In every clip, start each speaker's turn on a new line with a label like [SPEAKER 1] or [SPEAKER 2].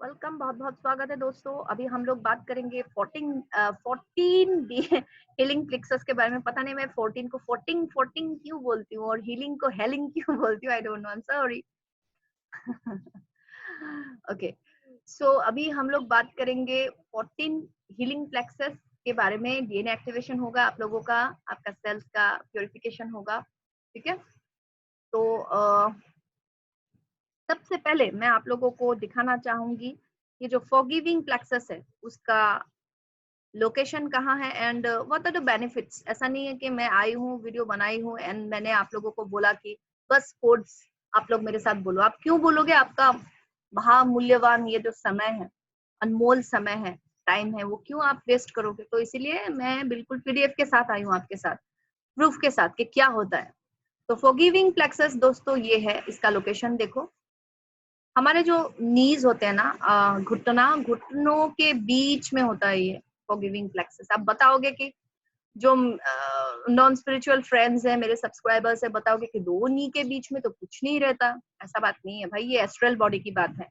[SPEAKER 1] Welcome, बहुत बहुत स्वागत है दोस्तों। अभी हम लोग बात करेंगे 14 हीलिंग प्लेक्सस के बारे में। पता नहीं मैं 14 को 14 क्यों बोलती हूँ और हीलिंग को हेलिंग क्यों बोलती हूँ, I don't know, I am sorry. Okay, so अभी हम लोग बात करेंगे 14 हीलिंग प्लेक्सस के बारे में। डीएनए एक्टिवेशन होगा आप लोगों का, आपका सेल्स का प्योरिफिकेशन होगा, ठीक है। तो सबसे पहले मैं आप लोगों को दिखाना चाहूंगी ये जो फॉरगिविंग प्लेक्सस है उसका लोकेशन कहाँ है and what are the benefits. ऐसा नहीं है कि मैं आई हूँ, वीडियो बनाई हूँ एंड मैंने आप लोगों को बोला कि बस कोड्स आप लोग मेरे साथ बोलो। आप क्यों बोलोगे? आपका महामूल्यवान ये जो समय है, अनमोल समय है, टाइम है, वो क्यों आप वेस्ट करोगे? तो इसीलिए मैं बिल्कुल पीडीएफ के साथ आई हूँ, आपके साथ प्रूफ के साथ कि क्या होता है। तो फॉरगिविंग प्लेक्सस दोस्तों ये है, इसका लोकेशन देखो। हमारे जो नीज होते हैं ना, घुटनों के बीच में होता है ये फॉरगिविंग प्लेक्सस। आप बताओगे कि जो नॉन स्पिरिचुअल फ्रेंड्स है, मेरे सब्सक्राइबर्स है, बताओगे कि दो नी के बीच में तो कुछ नहीं रहता। ऐसा बात नहीं है भाई, ये एस्ट्रल बॉडी की बात है।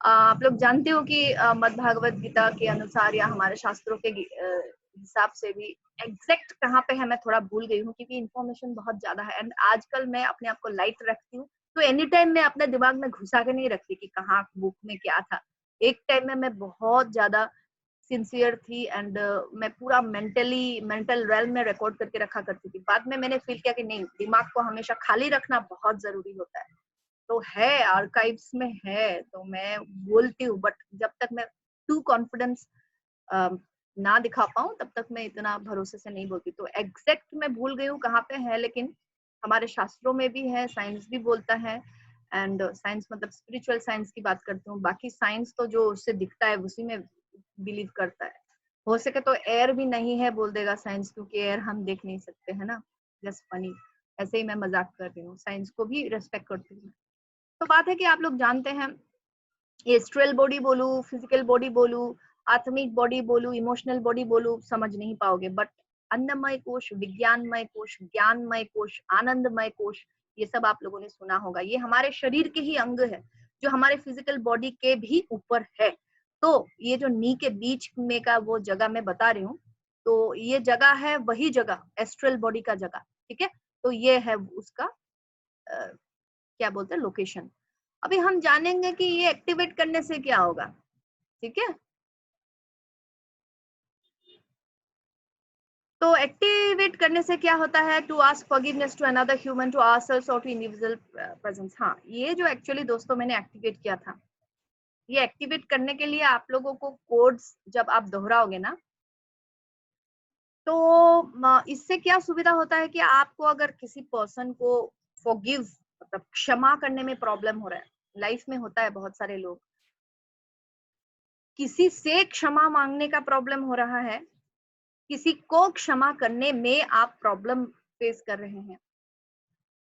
[SPEAKER 1] आप लोग जानते हो कि मद् भागवत गीता के अनुसार या हमारे शास्त्रों के हिसाब से भी एग्जैक्ट कहाँ पे है मैं थोड़ा भूल गई हूँ, क्योंकि इन्फॉर्मेशन बहुत ज्यादा है एंड आजकल मैं अपने आप को लाइट रखती हूँ। तो एनी टाइम मैं अपने दिमाग में घुसा के नहीं रखती कि कहाँ बुक में क्या था। एक टाइम में मैं बहुत ज्यादा सिंसियर थी एंड मैं पूरा मेंटल रेल में रिकॉर्ड करके रखा करती थी। बाद में मैंने फील किया कि नहीं, दिमाग को हमेशा खाली रखना बहुत जरूरी होता है। तो है, आर्काइव्स में है, तो मैं बोलती हूँ, बट जब तक मैं टू कॉन्फिडेंस ना दिखा पाऊँ तब तक मैं इतना भरोसे से नहीं बोलती। तो एग्जैक्ट मैं भूल गई हूँ कहाँ पे है, लेकिन हमारे शास्त्रों में भी है, साइंस भी बोलता है। एंड साइंस मतलब स्पिरिचुअल साइंस की बात करती हूँ, बाकी साइंस तो जो उससे दिखता है उसी में बिलीव करता है। हो सके तो एयर भी नहीं है बोल देगा साइंस, क्योंकि एयर हम देख नहीं सकते है ना, जस्ट फनी। ऐसे ही मैं मजाक कर रही हूँ, साइंस को भी रेस्पेक्ट करती हूँ। तो बात है कि आप लोग जानते हैं, एस्ट्रल बॉडी बोलू, फिजिकल बॉडी बोलू, आत्मिक बॉडी बोलू, इमोशनल बॉडी बोलू, समझ नहीं पाओगे। बट अन्नमय कोश, विज्ञानमय कोश, ज्ञानमय कोश, आनंदमय कोश, ये सब आप लोगों ने सुना होगा। ये हमारे शरीर के ही अंग है जो हमारे फिजिकल बॉडी के भी ऊपर है। तो ये जो नी के बीच में का वो जगह मैं बता रही हूँ, तो ये जगह है वही जगह, एस्ट्रल बॉडी का जगह, ठीक है। तो ये है उसका क्या बोलते हैं, लोकेशन। अभी हम जानेंगे कि ये एक्टिवेट करने से क्या होगा, ठीक है। तो एक्टिवेट करने से क्या होता है? To ask forgiveness to another human, to ourselves और टू इंडिविजुअल प्रेजेंस। हाँ, ये जो एक्चुअली दोस्तों मैंने एक्टिवेट किया था, ये एक्टिवेट करने के लिए आप लोगों को कोड्स जब आप दोहराओगे ना, तो इससे क्या सुविधा होता है कि आपको अगर किसी पर्सन को फॉरगिव मतलब क्षमा करने में प्रॉब्लम हो रहा है, लाइफ में होता है बहुत सारे लोग, किसी से क्षमा मांगने का प्रॉब्लम हो रहा है, किसी को क्षमा करने में आप प्रॉब्लम फेस कर रहे हैं,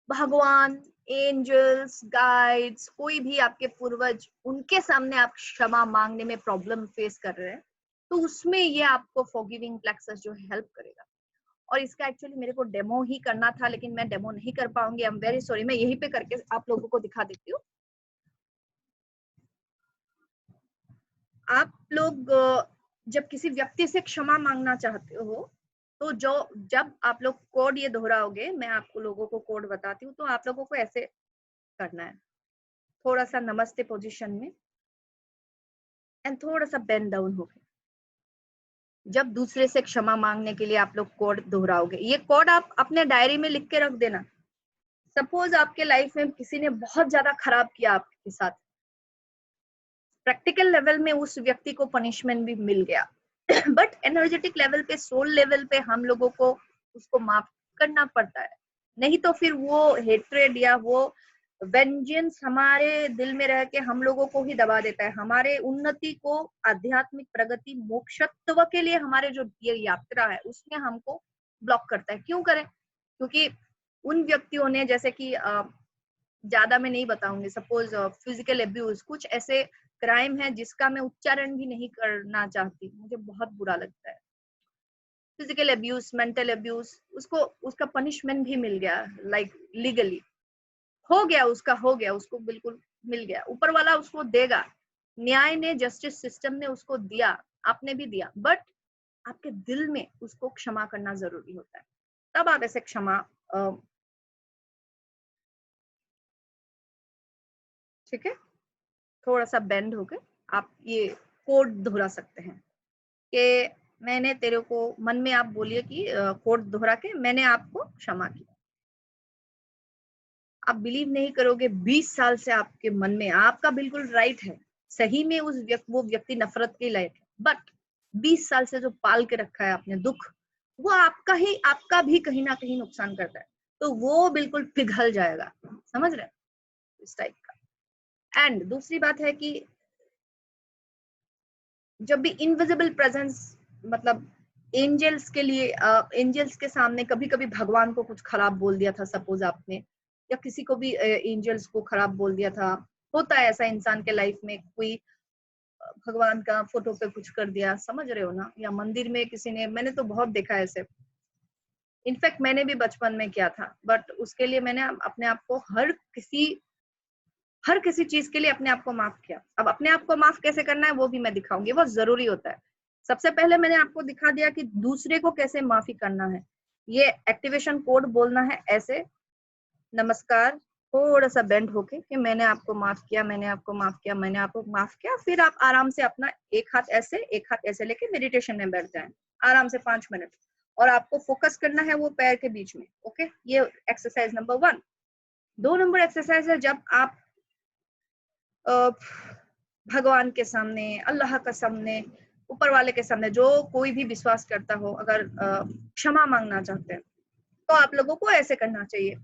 [SPEAKER 1] भगवान, एंजल्स, गाइड्स, कोई भी आपके पूर्वज, उनके सामने आप क्षमा मांगने में प्रॉब्लम फेस कर रहे हैं, तो उसमें ये आपको फॉरगिविंग प्लेक्सस जो है हेल्प करेगा। और इसका एक्चुअली मेरे को डेमो ही करना था, लेकिन मैं डेमो नहीं कर पाऊंगी, आई एम वेरी सॉरी। मैं यहीं पे करके आप लोगों को दिखा देती हूँ। आप लोग जब किसी व्यक्ति से क्षमा मांगना चाहते हो, तो जो जब आप लोग कोड ये दोहराओगे, मैं आपको लोगों को कोड बताती हूँ, तो आप लोगों को ऐसे करना है, थोड़ा सा नमस्ते पोजीशन में एंड थोड़ा सा बेंड डाउन हो गए। जब दूसरे से क्षमा मांगने के लिए आप लोग कोड दोहराओगे, ये कोड आप अपने डायरी में लिख के रख देना। सपोज आपके लाइफ में किसी ने बहुत ज्यादा खराब किया आपके साथ, प्रैक्टिकल लेवल में उस व्यक्ति को पनिशमेंट भी मिल गया, बट एनर्जेटिक लेवल पे, सोल लेवल पे हम लोगों को उसको माफ करना पड़ता है। नहीं तो फिर वो हेट्रेड या वो वेंजेंस हमारे दिल में रह के हम लोगों को ही दबा देता है। हमारे उन्नति को, आध्यात्मिक प्रगति, मोक्षत्व के लिए हमारे जो ये यात्रा है उसमें हमको ब्लॉक करता है। क्यों करें? क्योंकि उन व्यक्तियों ने, जैसे कि ज्यादा मैं नहीं बताऊंगी, सपोज फिजिकल अब्यूज, कुछ ऐसे क्राइम है जिसका मैं उच्चारण भी नहीं करना चाहती, मुझे बहुत बुरा लगता है। फिजिकल अब्यूज, मेंटल अब्यूज, उसको उसका पनिशमेंट भी मिल गया, लाइक लीगली हो गया, उसका हो गया, उसको बिल्कुल मिल गया, ऊपर वाला उसको देगा। न्याय ने, जस्टिस सिस्टम ने उसको दिया, आपने भी दिया, बट आपके दिल में उसको क्षमा करना जरूरी होता है, तब आप ऐसे क्षमा, ठीक है, थोड़ा सा बेंड होके आप ये कोड दोहरा सकते हैं कि मैंने तेरे को, मन में आप बोलिए कि कोड दोहरा के मैंने आपको क्षमा किया। आप बिलीव नहीं करोगे, 20 साल से आपके मन में, आपका बिल्कुल राइट है, सही में वो व्यक्ति नफरत के लायक है, बट 20 साल से जो पाल के रखा है आपने दुख, वो आपका भी कहीं ना कहीं नुकसान करता है, तो वो बिल्कुल पिघल जाएगा, समझ रहे हैं, इस टाइप का। एंड दूसरी बात है कि जब भी इनविजिबल प्रेजेंस, मतलब एंजल्स के लिए, एंजल्स के सामने कभी कभी भगवान को कुछ खराब बोल दिया था, सपोज आपने, या किसी को भी एंजल्स को खराब बोल दिया था, होता है ऐसा इंसान के लाइफ में, कोई भगवान का फोटो पे कुछ कर दिया, समझ रहे हो ना, या मंदिर में किसी ने, मैंने तो बहुत देखा है ऐसे, इनफैक्ट मैंने भी बचपन में किया था, बट उसके लिए मैंने अपने आप को हर किसी चीज के लिए अपने आप को माफ किया। अब अपने आप को माफ कैसे करना है वो भी मैं दिखाऊंगी, वो जरूरी होता है। सबसे पहले मैंने आपको दिखा दिया कि दूसरे को कैसे माफी करना है। ये एक्टिवेशन कोड बोलना है ऐसे, नमस्कार, थोड़ा सा बेंड होके कि मैंने आपको माफ किया, मैंने आपको माफ किया, मैंने आपको माफ किया। फिर आप आराम से अपना एक हाथ ऐसे एक हाथ ऐसे लेके मेडिटेशन में बैठ जाएं आराम से 5 मिनट, और आपको फोकस करना है वो पैर के बीच में। ओके, ये एक्सरसाइज नंबर 1। 2 नंबर एक्सरसाइज है, जब आप भगवान के सामने, अल्लाह के सामने, ऊपर वाले के सामने, जो कोई भी विश्वास करता हो, अगर क्षमा मांगना चाहते हैं तो आप लोगों को ऐसे करना चाहिए,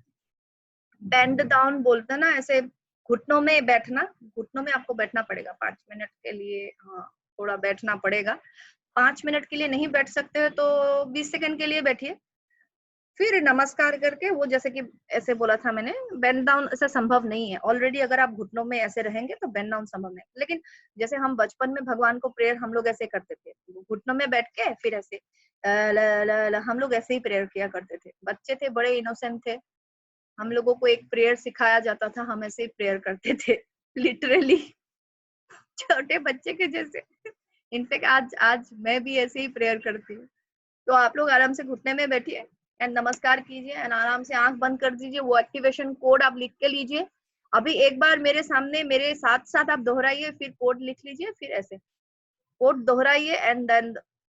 [SPEAKER 1] बेंड डाउन बोलते हैं ना, ऐसे घुटनों में बैठना, घुटनों में आपको बैठना पड़ेगा 5 मिनट के लिए, हाँ थोड़ा बैठना पड़ेगा। 5 मिनट के लिए नहीं बैठ सकते हो तो 20 सेकंड के लिए बैठिए, फिर नमस्कार करके, वो जैसे कि ऐसे बोला था मैंने, बेंड डाउन ऐसा संभव नहीं है, ऑलरेडी अगर आप घुटनों में ऐसे रहेंगे तो बेंड डाउन संभव नहीं, लेकिन जैसे हम बचपन में भगवान को प्रेयर हम लोग ऐसे करते थे, घुटनों में बैठ के फिर ऐसे हम लोग ऐसे ही प्रेयर किया करते थे, बच्चे थे, बड़े इनोसेंट थे, हम लोगों को एक प्रेयर सिखाया जाता था, हम ऐसे ही प्रेयर करते थे लिटरली, छोटे बच्चे के जैसे। इनफेक्ट आज आज मैं भी ऐसे ही प्रेयर करती हूँ। तो आप लोग आराम से घुटने में बैठिए एंड नमस्कार कीजिए एंड आराम से आंख बंद कर दीजिए, वो एक्टिवेशन कोड आप लिख के लीजिए, अभी एक बार मेरे सामने मेरे साथ साथ आप दोहराइए, फिर कोड लिख लीजिए, फिर ऐसे कोड दोहराइए एंड देन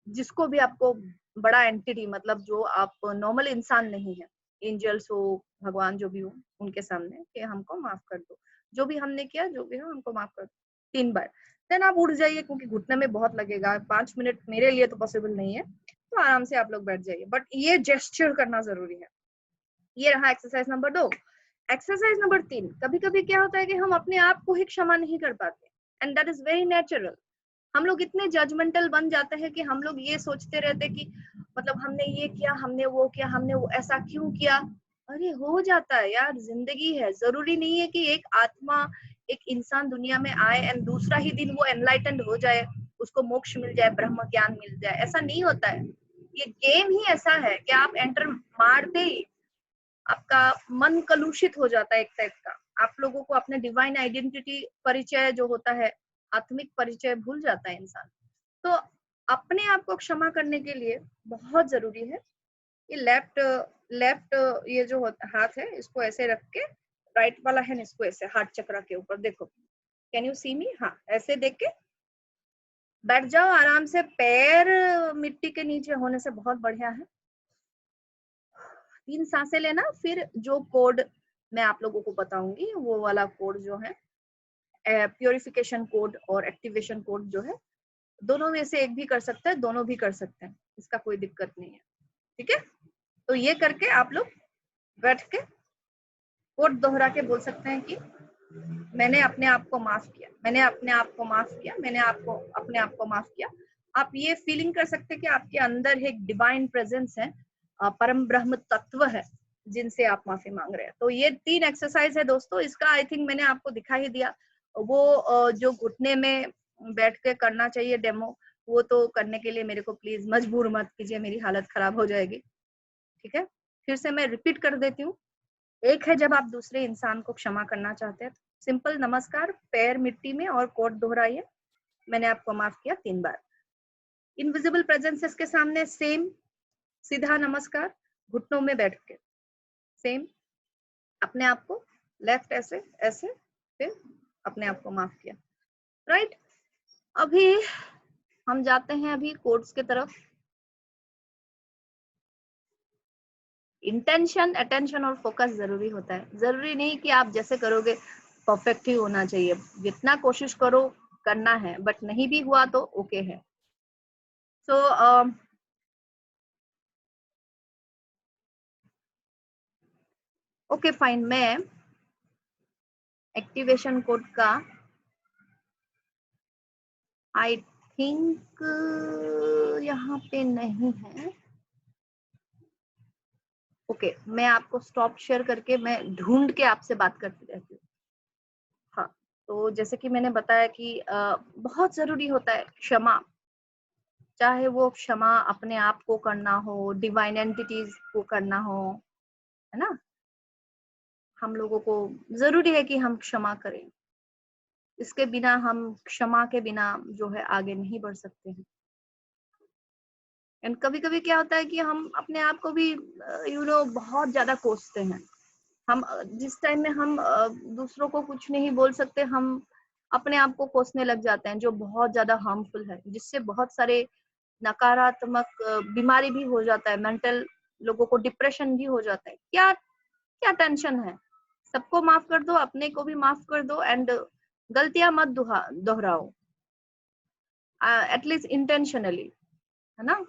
[SPEAKER 1] जिसको भी आपको, बड़ा एंटिटी, मतलब जो आप नॉर्मल इंसान नहीं है, एंजल्स हो, भगवान जो भी हो, उनके सामने कि हमको माफ कर दो, जो भी हमने किया, जो भी हो हमको माफ कर दो 3 बार। देन आप उठ जाइए, क्योंकि घुटने में बहुत लगेगा, 5 मिनट मेरे लिए तो पॉसिबल नहीं है, तो आराम से आप लोग बैठ जाइए, बट ये जेस्चर करना जरूरी है। ये रहा एक्सरसाइज नंबर 2। एक्सरसाइज नंबर 3, कभी कभी क्या होता है कि हम अपने आप को ही क्षमा नहीं कर पाते, and that is very natural. हम लोग इतने जजमेंटल बन जाते हैं कि हम लोग ये सोचते रहते कि मतलब हमने ये किया, हमने वो किया, हमने वो ऐसा क्यों किया। अरे हो जाता है यार, जिंदगी है, जरूरी नहीं है कि एक आत्मा, एक इंसान दुनिया में आए एंड दूसरा ही दिन वो एनलाइटेंड हो जाए, उसको मोक्ष मिल जाए, ब्रह्म ज्ञान मिल जाए, ऐसा नहीं होता है। ये गेम ही ऐसा है कि आप एंटर मारते ही आपका मन कलुषित हो जाता है एक टाइप का, आप लोगों को अपने डिवाइन आइडेंटिटी परिचय जो होता है, आत्मिक परिचय भूल जाता है इंसान। तो अपने आप को क्षमा करने के लिए बहुत जरूरी है, ये लेफ्ट ये जो हाथ है इसको ऐसे रख के, राइट वाला है इसको ऐसे हार्ट चक्र के ऊपर, देखो, कैन यू सी मी, हाँ ऐसे देख के बैठ जाओ आराम से, पैर मिट्टी के नीचे होने से बहुत बढ़िया है। 3 सांसें लेना, फिर जो कोड मैं आप लोगों को बताऊंगी वो वाला कोड जो है, प्योरिफिकेशन कोड और एक्टिवेशन कोड जो है, दोनों में से एक भी कर सकते हैं, दोनों भी कर सकते हैं, इसका कोई दिक्कत नहीं है, ठीक है। तो ये करके आप लोग बैठ के कोड दोहरा के बोल सकते हैं कि मैंने अपने आप को माफ किया, मैंने अपने आप को माफ किया, मैंने आपको अपने आप को माफ किया। आप ये फीलिंग कर सकते हैं कि आपके अंदर एक डिवाइन प्रेजेंस है, परम ब्रह्म तत्व है, जिनसे आप माफी मांग रहे हैं। तो ये 3 एक्सरसाइज है दोस्तों, इसका आई थिंक मैंने आपको दिखा ही दिया। वो जो घुटने में बैठ के करना चाहिए डेमो, वो तो करने के लिए मेरे को प्लीज मजबूर मत कीजिए, मेरी हालत खराब हो जाएगी, ठीक है। फिर से मैं रिपीट कर देती हूँ, एक है जब आप दूसरे इंसान को क्षमा करना चाहते हैं, सिंपल नमस्कार, पैर मिट्टी में और कोट दोहराइए, मैंने आपको माफ किया 3 बार। इनविजिबल प्रेजेंसेस के सामने सेम सीधा नमस्कार, घुटनों में बैठ के सेम, अपने आप को लेफ्ट ऐसे ऐसे, फिर अपने आप को माफ किया, राइट। अभी हम जाते हैं अभी कोड्स के तरफ। इंटेंशन, अटेंशन और फोकस जरूरी होता है। जरूरी नहीं कि आप जैसे करोगे परफेक्ट ही होना चाहिए, जितना कोशिश करो करना है, बट नहीं भी हुआ तो ओके है। सो ओके फाइन, मैं एक्टिवेशन कोड का आई थिंक यहाँ पे नहीं है। ओके मैं आपको स्टॉप शेयर करके मैं ढूंढ के आपसे बात करती रहती हूँ। हाँ, तो जैसे कि मैंने बताया कि बहुत जरूरी होता है क्षमा, चाहे वो क्षमा अपने आप को करना हो, डिवाइन एंटिटीज को करना हो, है ना। हम लोगों को जरूरी है कि हम क्षमा करें, इसके बिना, हम क्षमा के बिना जो है आगे नहीं बढ़ सकते हैं। एंड कभी कभी क्या होता है कि हम अपने आप को भी बहुत ज्यादा कोसते हैं। हम जिस टाइम में हम दूसरों को कुछ नहीं बोल सकते, हम अपने आप को कोसने लग जाते हैं, जो बहुत ज्यादा हार्मफुल है, जिससे बहुत सारे नकारात्मक बीमारी भी हो जाता है, मेंटल लोगों को डिप्रेशन भी हो जाता है। क्या क्या टेंशन है, सबको माफ कर दो, अपने को भी माफ कर दो, एंड गलतियां मत दोहराओ, एटलीस्ट इंटेंशनली, है ना।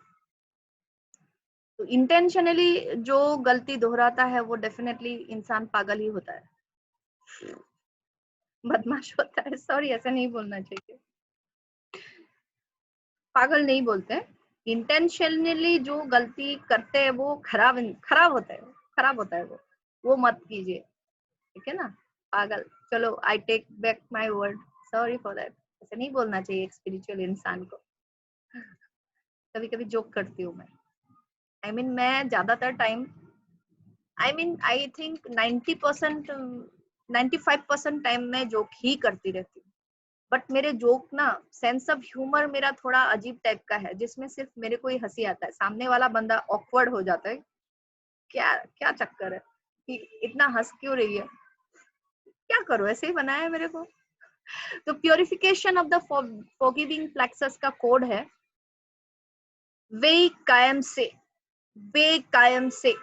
[SPEAKER 1] तो इंटेंशनली जो गलती दोहराता है वो डेफिनेटली इंसान पागल ही होता है, बदमाश होता है। सॉरी, ऐसा नहीं बोलना चाहिए, पागल नहीं बोलते। इंटेंशनली जो गलती करते हैं वो खराब खराब होता है, खराब होता है वो मत कीजिए, ठीक है ना। पागल, चलो I take back my word, sorry for that. ऐसे नहीं बोलना चाहिए एक स्पिरिचुअल इंसान को। कभी कभी जोक करती हूँ मैं, मैं ज्यादातर टाइम, आई थिंक 90% 95% टाइम में जोक ही करती रहती हूँ। बट मेरे जोक ना, सेंस ऑफ ह्यूमर मेरा थोड़ा अजीब टाइप का है, जिसमें सिर्फ मेरे को ही हंसी आता है, सामने वाला बंदा ऑकवर्ड हो जाता है। क्या क्या चक्कर है कि इतना हंस क्यों रही है, क्या करो, ऐसे ही बनाया है मेरे को। तो purification of the forgiving plexus का कोड है वे कायम से, वे कायम से,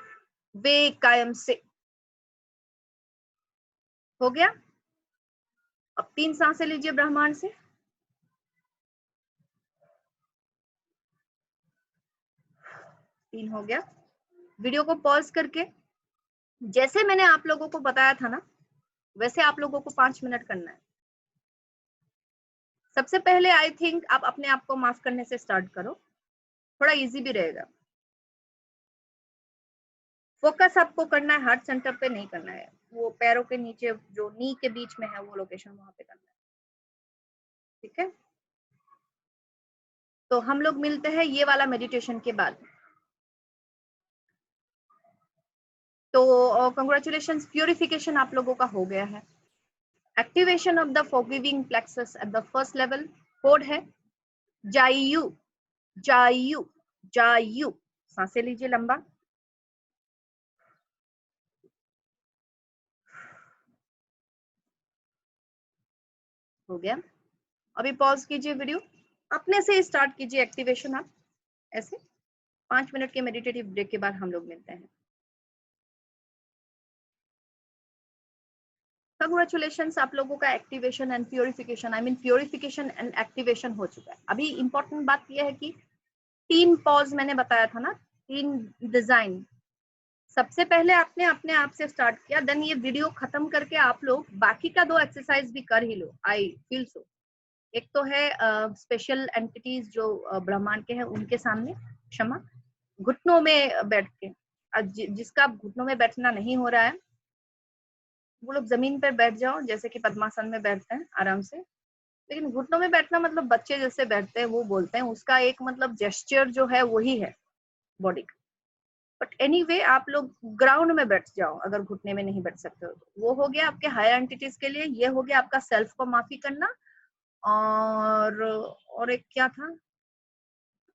[SPEAKER 1] वे कायम से। हो गया। अब 3 सांसें लीजिए ब्रह्मांड से, 3 हो गया। वीडियो को पॉज करके, जैसे मैंने आप लोगों को बताया था ना, वैसे आप लोगों को 5 मिनट करना है। सबसे पहले आई थिंक आप अपने आप को माफ करने से स्टार्ट करो, थोड़ा इजी भी रहेगा। फोकस आपको करना है हार्ट सेंटर पे, नहीं करना है वो पैरों के नीचे जो नी के बीच में है वो लोकेशन, वहां पे करना है, ठीक है। तो हम लोग मिलते हैं ये वाला मेडिटेशन के बाद। तो कंग्रेचुलेशंस, प्यूरिफिकेशन आप लोगों का हो गया है। Activation of the forgiving plexus at the first level, code है जायु, जायु, जायु। सांसें लीजिए लंबा, हो गया। अभी पॉज कीजिए वीडियो, अपने से स्टार्ट कीजिए एक्टिवेशन आप, ऐसे 5 मिनट के मेडिटेटिव ब्रेक के बाद हम लोग मिलते हैं। कंग्रेचुलेशंस, आप लोगों का activation and purification, purification and activation हो चुका है। अभी इंपॉर्टेंट बात यह है कि 3 पॉज मैंने बताया था ना, 3 डिजाइन। सबसे पहले आपने अपने आप से स्टार्ट किया, देन ये वीडियो खत्म करके आप लोग बाकी का 2 एक्सरसाइज भी कर ही लो, आई फील सो। एक तो है स्पेशल एंटिटीज जो ब्रह्मांड के हैं उनके सामने क्षमा, घुटनों में बैठ के। जिसका घुटनों में बैठना नहीं हो रहा है वो लोग जमीन पर बैठ जाओ, जैसे कि पद्मासन में बैठते हैं आराम से। लेकिन घुटनों में बैठना मतलब बच्चे जैसे बैठते हैं वो बोलते हैं, उसका एक मतलब जेस्चर जो है वही है बॉडी का। बट एनीवे आप लोग ग्राउंड में बैठ जाओ अगर घुटने में नहीं बैठ सकते हो तो। वो हो गया आपके हायर एंटिटीज के लिए, ये हो गया आपका सेल्फ को माफी करना। और एक क्या था,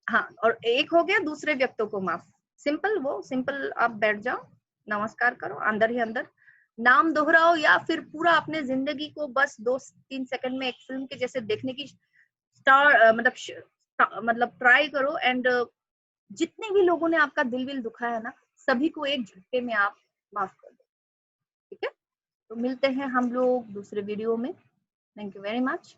[SPEAKER 1] हाँ, और एक हो गया दूसरे व्यक्तियों को माफ। सिंपल, वो सिंपल आप बैठ जाओ, नमस्कार करो अंदर ही अंदर, नाम दोहराओ, या फिर पूरा अपने जिंदगी को बस 2-3 सेकंड में एक फिल्म के जैसे देखने की स्टार मतलब ट्राई करो। एंड जितने भी लोगों ने आपका दिल विल दुखाया है ना, सभी को एक झटके में आप माफ कर दो। ठीक है, तो मिलते हैं हम लोग दूसरे वीडियो में। Thank you very much.